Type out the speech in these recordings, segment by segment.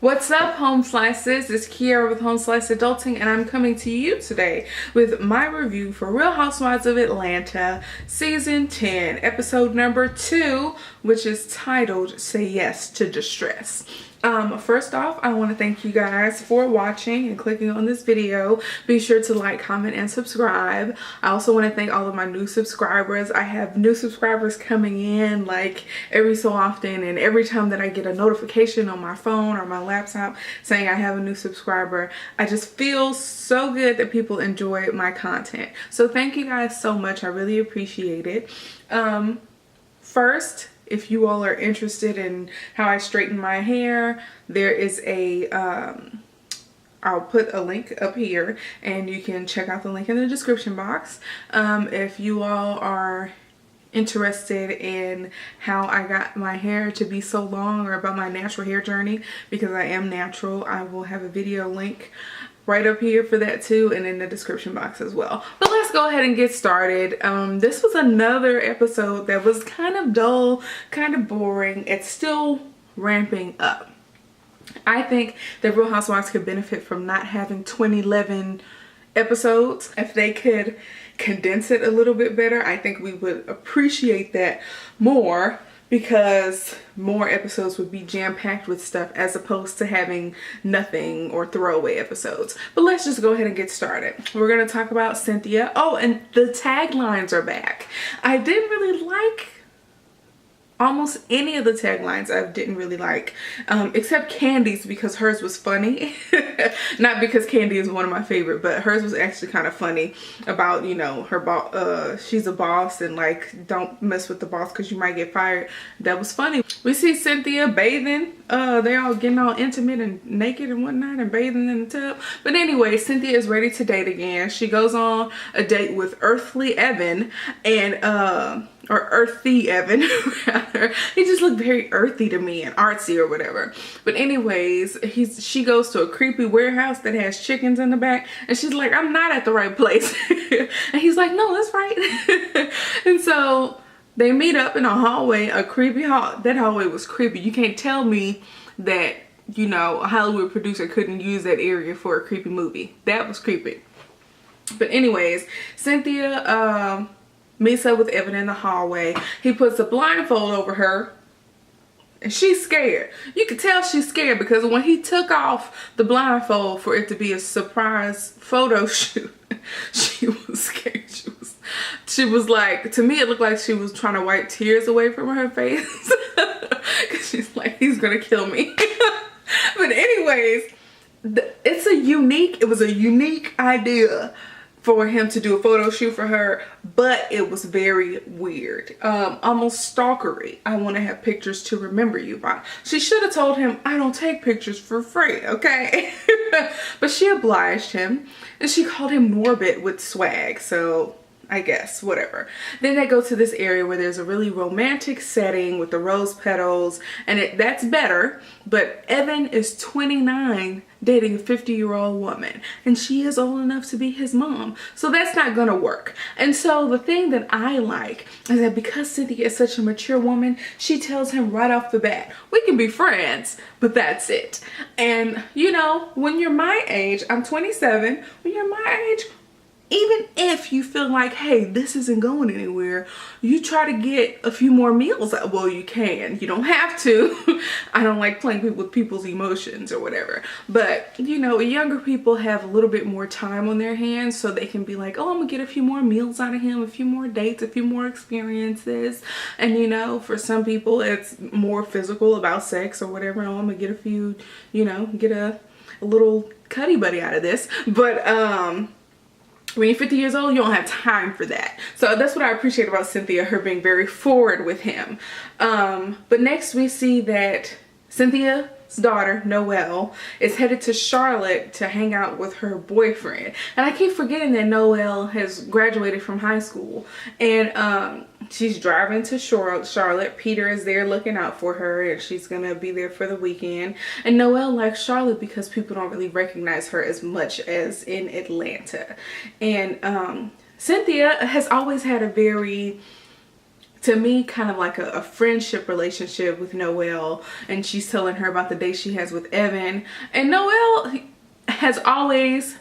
What's up, Home Slices? It's Kiara with Home Slice Adulting, and I'm coming to you today with my review for Real Housewives of Atlanta, Season 10, Episode number 2, which is titled Say Yes to Distress. First off, I want to thank you guys for watching and clicking on this video. Be sure to like, comment, and subscribe. I also want to thank all of my new subscribers. I have new subscribers coming in like every so often, and every time that I get a notification on my phone or my laptop saying I have a new subscriber, I just feel so good that people enjoy my content. So thank you guys so much. I really appreciate it. First, if you all are interested in how I straighten my hair, there is a, I'll put a link up here and you can check out the link in the description box. If you all are interested in how I got my hair to be so long, or about my natural hair journey, because I am natural, I will have a video link right up here for that too, and in the description box as well. But let's go ahead and get started. This was another episode that was kind of dull, kind of boring. It's still ramping up. I think that Real Housewives could benefit from not having 2011 episodes. If they could condense it a little bit better, I think we would appreciate that more, because more episodes would be jam-packed with stuff as opposed to having nothing or throwaway episodes. But let's just go ahead and get started. We're going to talk about Cynthia. Oh, and the taglines are back. I didn't really like almost any of the taglines. I didn't really like, except Candy's, because hers was funny. Not because Candy is one of my favorite, but hers was actually kind of funny about, you know, her boss. She's a boss, and like, don't mess with the boss because you might get fired. That was funny. We see Cynthia bathing. They're all getting all intimate and naked and whatnot and bathing in the tub. But anyway, Cynthia is ready to date again. She goes on a date with Earthly Evan, and or Earthy Evan rather. He just looked very earthy to me and artsy or whatever. But anyways, she goes to a creepy warehouse that has chickens in the back, and she's like, I'm not at the right place. And he's like, no, that's right. And so they meet up in a hallway, a creepy hall. That hallway was creepy. You can't tell me that, you know, a Hollywood producer couldn't use that area for a creepy movie. That was creepy. But anyways, Cynthia meets up with Evan in the hallway. He puts a blindfold over her, and she's scared. You can tell she's scared because when he took off the blindfold for it to be a surprise photo shoot, she was scared. She was like, to me it looked like she was trying to wipe tears away from her face. Because she's like, he's gonna kill me. But anyways, it was a unique idea for him to do a photo shoot for her, but it was very weird, almost stalkery. I want to have pictures to remember you by. She should have told him, I don't take pictures for free, okay? But she obliged him, and she called him Norbit with swag, so I guess, whatever. Then they go to this area where there's a really romantic setting with the rose petals, and that's better. But Evan is 29 dating a 50-year-old woman, and she is old enough to be his mom. So that's not gonna work. And so the thing that I like is that because Cynthia is such a mature woman, she tells him right off the bat, we can be friends, but that's it. And you know, when you're my age, I'm 27, when you're my age, even if you feel like, hey, this isn't going anywhere, you try to get a few more meals out. Well, you can. You don't have to. I don't like playing with people's emotions or whatever. But, you know, younger people have a little bit more time on their hands, so they can be like, oh, I'm going to get a few more meals out of him, a few more dates, a few more experiences. And, you know, for some people, it's more physical about sex or whatever. Oh, I'm going to get a few, you know, get a little cuddy buddy out of this. But, when you're 50 years old, you don't have time for that. So that's what I appreciate about Cynthia, her being very forward with him. But next we see that Cynthia's daughter, Noelle, is headed to Charlotte to hang out with her boyfriend. And I keep forgetting that Noelle has graduated from high school. And she's driving to Charlotte. Peter is there looking out for her, and she's gonna be there for the weekend. And Noelle likes Charlotte because people don't really recognize her as much as in Atlanta. And Cynthia has always had a very to me, kind of like a friendship relationship with Noelle, and she's telling her about the date she has with Evan. And Noelle has always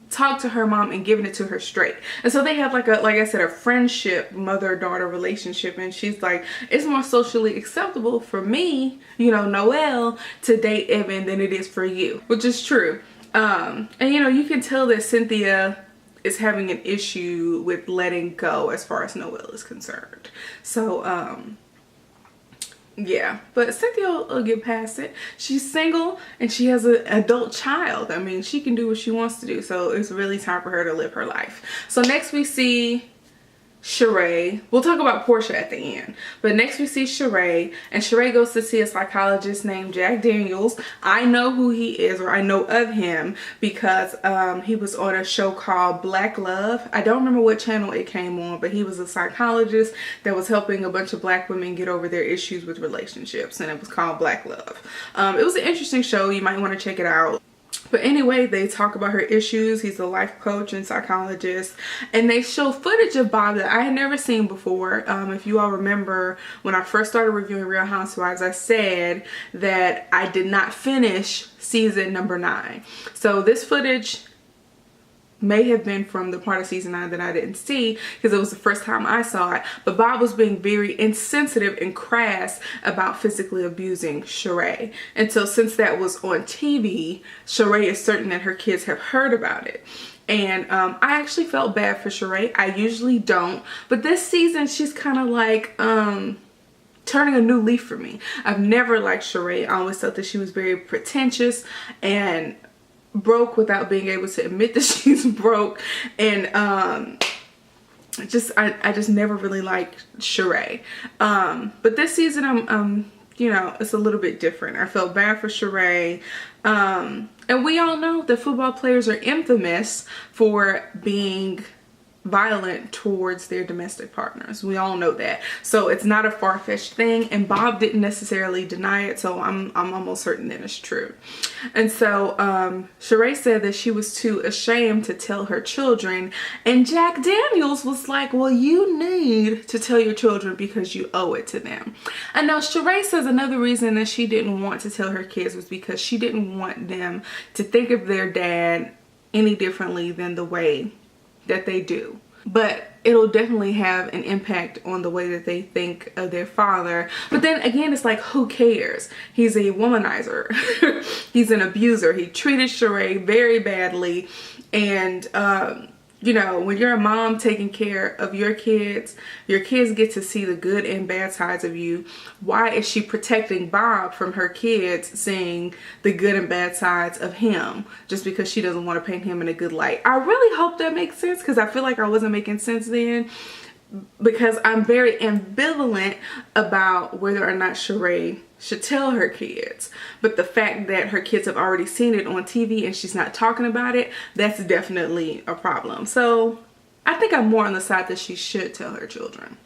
talked to her mom and given it to her straight. And so they have like I said, a friendship mother-daughter relationship. And she's like, it's more socially acceptable for me, you know, Noelle, to date Evan than it is for you, which is true. And you know, you can tell that Cynthia is having an issue with letting go as far as Noelle is concerned. So yeah, but Cynthia will get past it. She's single and she has an adult child. I mean, she can do what she wants to do. So it's really time for her to live her life. So next we see Sheree. We'll talk about Portia at the end. But next we see Sheree. And Sheree goes to see a psychologist named Jack Daniels. I know who he is, or I know of him, because he was on a show called Black Love. I don't remember what channel it came on, but he was a psychologist that was helping a bunch of black women get over their issues with relationships. And it was called Black Love. It was an interesting show. You might want to check it out. But anyway, they talk about her issues. He's a life coach and psychologist. And they show footage of Bob that I had never seen before. If you all remember, when I first started reviewing Real Housewives, I said that I did not finish season number 9. So this footage may have been from the part of season 9 that I didn't see, because it was the first time I saw it. But Bob was being very insensitive and crass about physically abusing Sheree. And so since that was on TV, Sheree is certain that her kids have heard about it. And I actually felt bad for Sheree. I usually don't. But this season, she's kind of like turning a new leaf for me. I've never liked Sheree. I always thought that she was very pretentious and broke without being able to admit that she's broke. And I just never really liked Sheree. But this season, I'm you know, it's a little bit different. I felt bad for Sheree. And we all know that football players are infamous for being violent towards their domestic partners. We all know that. So it's not a far-fetched thing, and Bob didn't necessarily deny it, so I'm almost certain that it's true. And so Sheree said that she was too ashamed to tell her children, and Jack Daniels was like, well, you need to tell your children because you owe it to them. And now Sheree says another reason that she didn't want to tell her kids was because she didn't want them to think of their dad any differently than the way that they do. But it'll definitely have an impact on the way that they think of their father. But then again, it's like, who cares? He's a womanizer. He's an abuser. He treated Sheree very badly. And you know, when you're a mom taking care of your kids get to see the good and bad sides of you. Why is she protecting Bob from her kids seeing the good and bad sides of him just because she doesn't want to paint him in a good light? I really hope that makes sense, because I feel like I wasn't making sense then, because I'm very ambivalent about whether or not Sheree should tell her kids. But the fact that her kids have already seen it on TV and she's not talking about it, that's definitely a problem. So I think I'm more on the side that she should tell her children.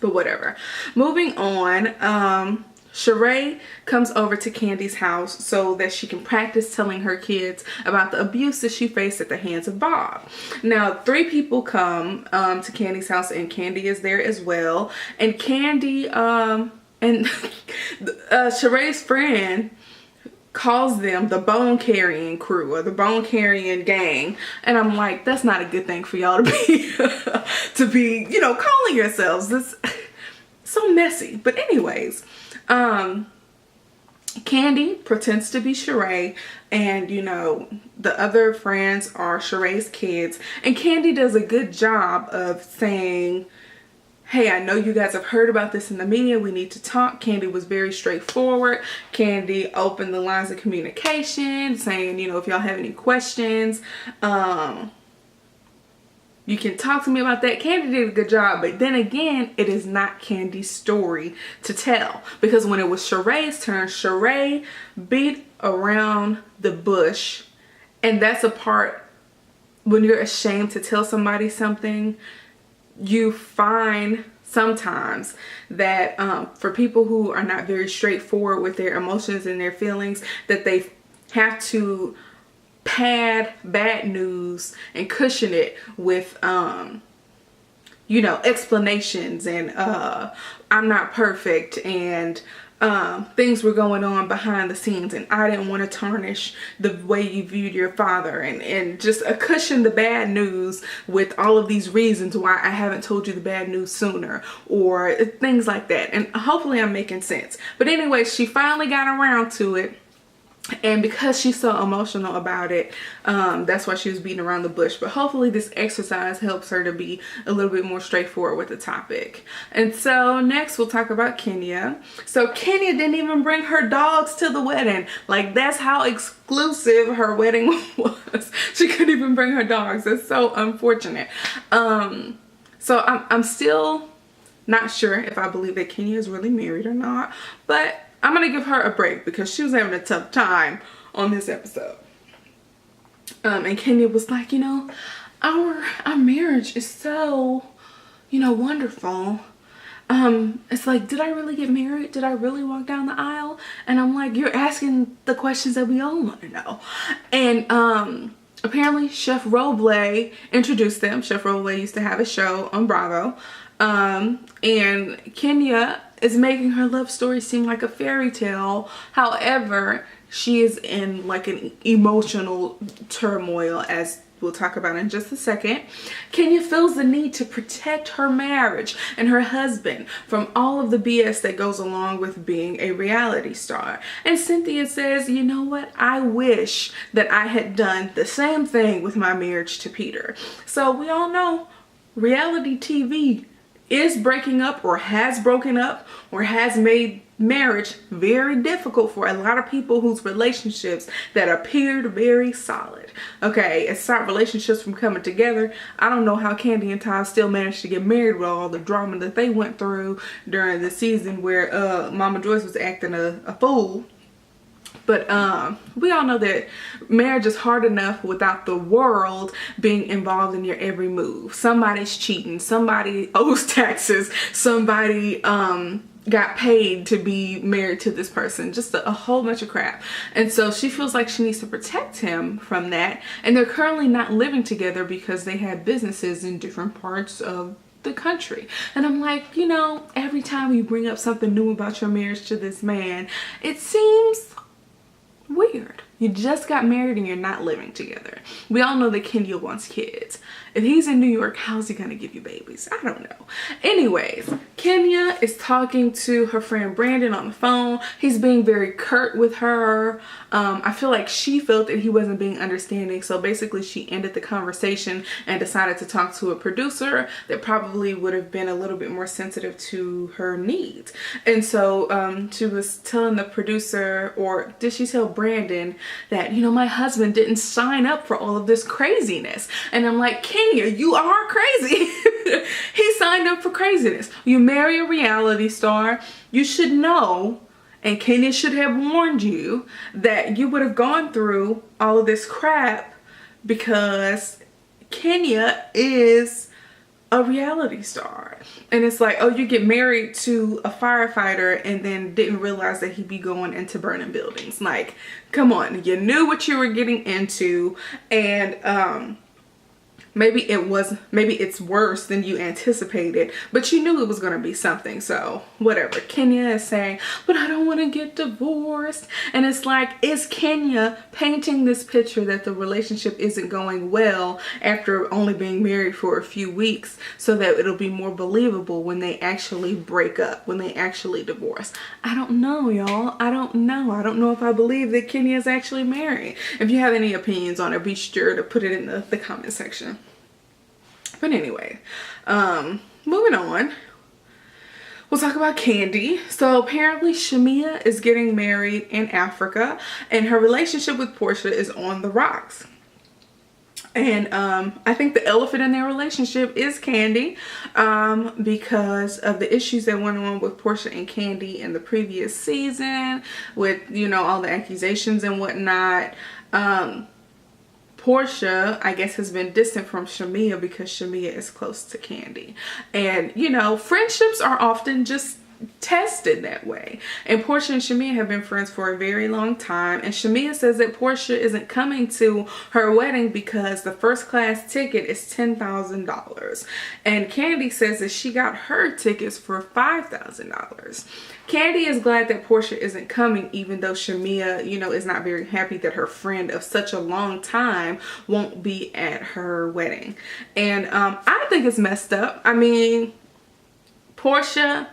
But whatever. Moving on, Sheree comes over to Candy's house so that she can practice telling her kids about the abuse that she faced at the hands of Bob. Now, 3 people come to Candy's house, and Candy is there as well. And Candy and Sheree's friend calls them the bone carrying crew, or the bone carrying gang. And I'm like, that's not a good thing for y'all to be, you know, calling yourselves. This so messy. But anyways, Candy pretends to be Sheree, and you know, the other friends are Sheree's kids, and Candy does a good job of saying, hey, I know you guys have heard about this in the media. We need to talk. Candy was very straightforward. Candy opened the lines of communication, saying, you know, if y'all have any questions, you can talk to me about that. Candy did a good job, but then again, it is not Candy's story to tell, because when it was Sheree's turn, Sheree beat around the bush, and that's a part when you're ashamed to tell somebody something. You find sometimes that for people who are not very straightforward with their emotions and their feelings, that they have to pad bad news and cushion it with you know, explanations and I'm not perfect and things were going on behind the scenes and I didn't want to tarnish the way you viewed your father, and just cushion the bad news with all of these reasons why I haven't told you the bad news sooner, or things like that. And hopefully I'm making sense. But anyway, she finally got around to it. And because she's so emotional about it, that's why she was beating around the bush. But hopefully this exercise helps her to be a little bit more straightforward with the topic. And so next we'll talk about Kenya. So Kenya didn't even bring her dogs to the wedding. Like, that's how exclusive her wedding was. She couldn't even bring her dogs. That's so unfortunate. So I'm still not sure if I believe that Kenya is really married or not. But I'm going to give her a break because she was having a tough time on this episode. And Kenya was like, you know, our marriage is so, you know, wonderful. It's like, did I really get married? Did I really walk down the aisle? And I'm like, you're asking the questions that we all want to know. And apparently Chef Roble introduced them. Chef Roble used to have a show on Bravo. And Kenya is making her love story seem like a fairy tale. However, she is in like an emotional turmoil, as we'll talk about in just a second. Kenya feels the need to protect her marriage and her husband from all of the BS that goes along with being a reality star. And Cynthia says, you know what? I wish that I had done the same thing with my marriage to Peter. So we all know reality TV is breaking up, or has broken up, or has made marriage very difficult for a lot of people whose relationships that appeared very solid. Okay, it stopped relationships from coming together. I don't know how Candy and Ty still managed to get married with all the drama that they went through during the season where Mama Joyce was acting a fool. But we all know that marriage is hard enough without the world being involved in your every move. Somebody's cheating, somebody owes taxes, somebody got paid to be married to this person, just a whole bunch of crap. And so she feels like she needs to protect him from that. And they're currently not living together because they have businesses in different parts of the country. And I'm like, you know, every time you bring up something new about your marriage to this man, it seems weird. You just got married and you're not living together. We all know that Kenya wants kids. If he's in New York, how's he gonna give you babies? I don't know. Anyways, Kenya is talking to her friend Brandon on the phone. He's being very curt with her. I feel like she felt that he wasn't being understanding. So basically she ended the conversation and decided to talk to a producer that probably would have been a little bit more sensitive to her needs. And so she was telling the producer, or did she tell Brandon, that, you know, my husband didn't sign up for all of this craziness. And I'm like, Kenya, you are crazy. He signed up for craziness. You marry a reality star, you should know, and Kenya should have warned you that you would have gone through all of this crap, because Kenya is a reality star. And it's like, oh, you get married to a firefighter and then didn't realize that he'd be going into burning buildings. Like, come on, you knew what you were getting into, and maybe it's worse than you anticipated, but you knew it was going to be something. So whatever. Kenya is saying, but I don't want to get divorced. And it's like, is Kenya painting this picture that the relationship isn't going well after only being married for a few weeks, so that it'll be more believable when they actually break up, when they actually divorce? I don't know, y'all. I don't know. I don't know if I believe that Kenya is actually married. If you have any opinions on it, be sure to put it in the comment section. But anyway, moving on, we'll talk about Candy. So apparently Shamia is getting married in Africa, and her relationship with Portia is on the rocks. And I think the elephant in their relationship is Candy, because of the issues that went on with Portia and Candy in the previous season, with, you know, all the accusations and whatnot. Portia, I guess, has been distant from Shamia because Shamia is close to Candy. And, you know, friendships are often just tested that way. And Portia and Shamea have been friends for a very long time, and Shamea says that Portia isn't coming to her wedding because the first class ticket is $10,000, and Candy says that she got her tickets for $5,000. Candy is glad that Portia isn't coming, even though Shamea, you know, is not very happy that her friend of such a long time won't be at her wedding. And I think it's messed up. I mean, Portia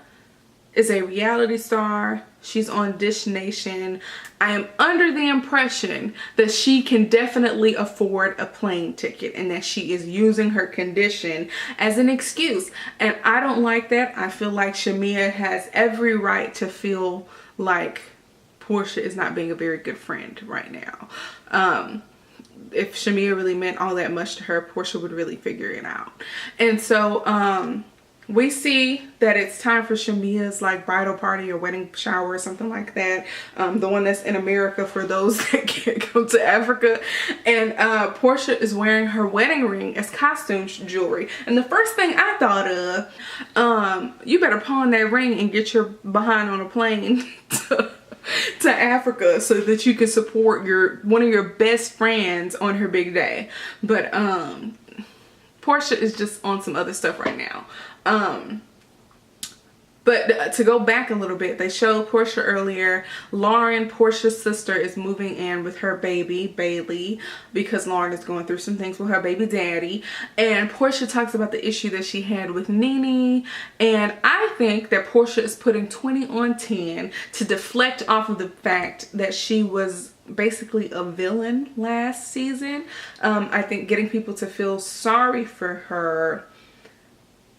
is a reality star. She's on Dish Nation. I am under the impression that she can definitely afford a plane ticket and that she is using her condition as an excuse. And I don't like that. I feel like Shamea has every right to feel like Portia is not being a very good friend right now. If Shamea really meant all that much to her, Portia would really figure it out. And so, we see that it's time for Shamea's like bridal party or wedding shower or something like that. The one that's in America for those that can't come to Africa. And Portia is wearing her wedding ring as costume jewelry. And the first thing I thought of, you better pawn that ring and get your behind on a plane to Africa so that you can support one of your best friends on her big day. But Portia is just on some other stuff right now. But to go back a little bit, they showed Portia earlier. Lauren, Portia's sister, is moving in with her baby, Bailey, because Lauren is going through some things with her baby daddy. And Portia talks about the issue that she had with Nene. And I think that Portia is putting 20 on 10 to deflect off of the fact that she was basically a villain last season. I think getting people to feel sorry for her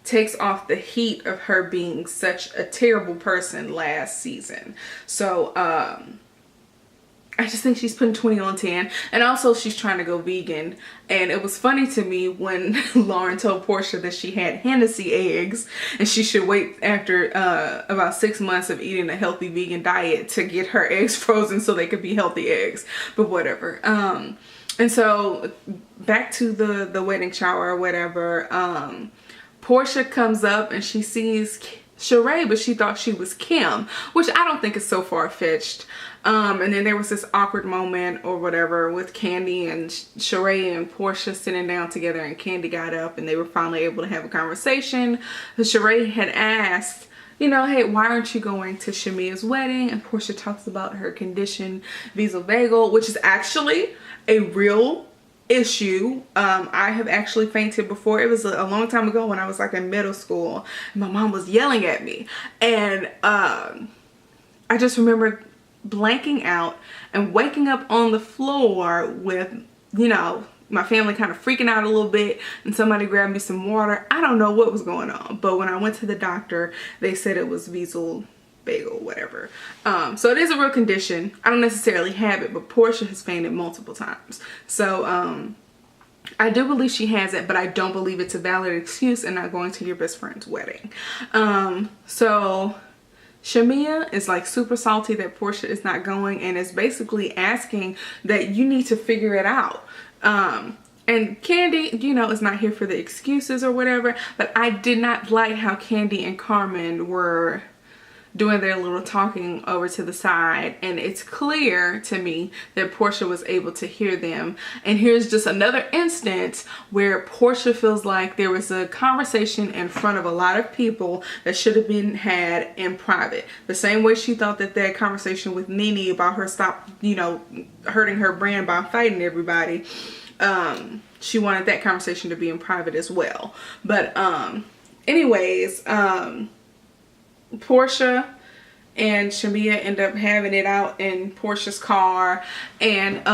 takes off the heat of her being such a terrible person last season. So I just think she's putting 20 on 10. And also she's trying to go vegan. And it was funny to me when Lauren told Portia that she had Hennessy eggs and she should wait after about 6 months of eating a healthy vegan diet to get her eggs frozen so they could be healthy eggs. But whatever. And so back to the wedding shower or whatever. Portia comes up and she sees Sheree, but she thought she was Kim, which I don't think is so far-fetched. And then there was this awkward moment or whatever with Candy and Sheree and Portia sitting down together, and Candy got up and they were finally able to have a conversation. Sheree had asked, you know, hey, why aren't you going to Shamea's wedding? And Portia talks about her condition vasovagal, which is actually a real issue. I have actually fainted before. It was a long time ago when I was like in middle school. My mom was yelling at me, and I just remember blanking out and waking up on the floor with, you know, my family kind of freaking out a little bit, and somebody grabbed me some water. I don't know what was going on, but when I went to the doctor, they said it was vasovagal, whatever. So it is a real condition. I don't necessarily have it, but Portia has fainted multiple times. So I do believe she has it, but I don't believe it's a valid excuse and not going to your best friend's wedding. So Shamea is like super salty that Portia is not going, and is basically asking that you need to figure it out. And Candy, you know, is not here for the excuses or whatever, but I did not like how Candy and Carmen were doing their little talking over to the side, and it's clear to me that Portia was able to hear them. And here's just another instance where Portia feels like there was a conversation in front of a lot of people that should have been had in private. The same way she thought that that conversation with Nene about her stop, you know, hurting her brand by fighting everybody, she wanted that conversation to be in private as well. But anyways, Portia and Shamea end up having it out in Portia's car, and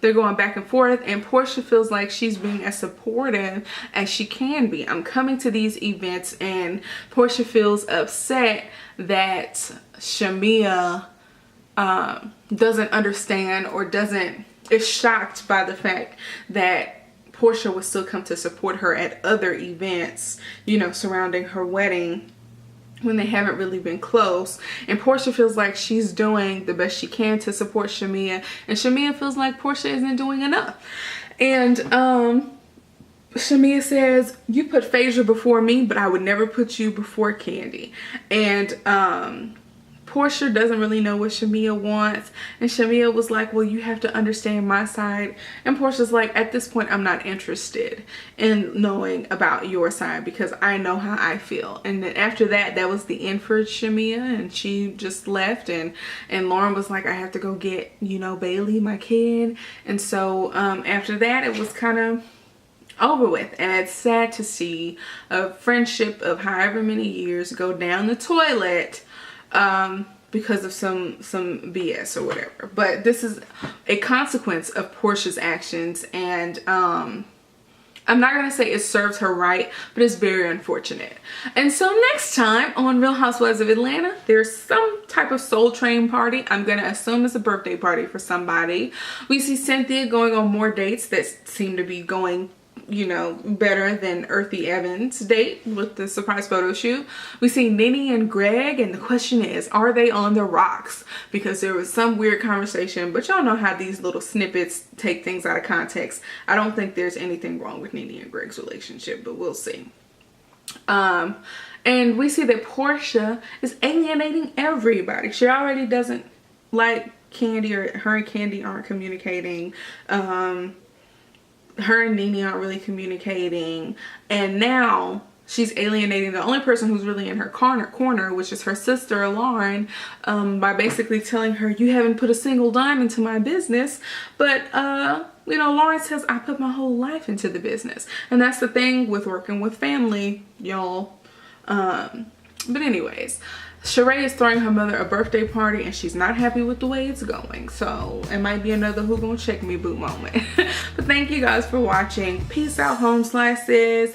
they're going back and forth, and Portia feels like she's being as supportive as she can be. I'm coming to these events, and Portia feels upset that Shamea doesn't understand or is shocked by the fact that Portia would still come to support her at other events, you know, surrounding her wedding, when they haven't really been close. And Portia feels like she's doing the best she can to support Shamea, and Shamea feels like Portia isn't doing enough. And Shamia says, you put Phaedra before me, but I would never put you before Candy. And Portia doesn't really know what Shamia wants. And Shamia was like, well, you have to understand my side. And Portia's like, at this point, I'm not interested in knowing about your side because I know how I feel. And then after that, that was the end for Shamia. And she just left. And Lauren was like, I have to go get, you know, Bailey, my kid. And so after that, it was kind of over with. And it's sad to see a friendship of however many years go down the toilet because of some BS or whatever. But this is a consequence of Portia's actions, and I'm not gonna say it serves her right, but it's very unfortunate. And so next time on Real Housewives of Atlanta, there's some type of Soul Train party. I'm gonna assume it's a birthday party for somebody. We see Cynthia going on more dates that seem to be going, you know, better than Earthy Evans' date with the surprise photo shoot. We see Nene and Greg, and the question is, are they on the rocks? Because there was some weird conversation, but y'all know how these little snippets take things out of context. I don't think there's anything wrong with Nene and Greg's relationship, but we'll see. And we see that Portia is alienating everybody. She already doesn't like Candy, or her and Candy aren't communicating. Her and Nene aren't really communicating, and now she's alienating the only person who's really in her corner, which is her sister Lauren, by basically telling her, you haven't put a single dime into my business. But you know, Lauren says, I put my whole life into the business. And that's the thing with working with family, y'all. But anyways, Sheree is throwing her mother a birthday party, and she's not happy with the way it's going. So it might be another who gonna check me boo moment. But thank you guys for watching. Peace out, home slices.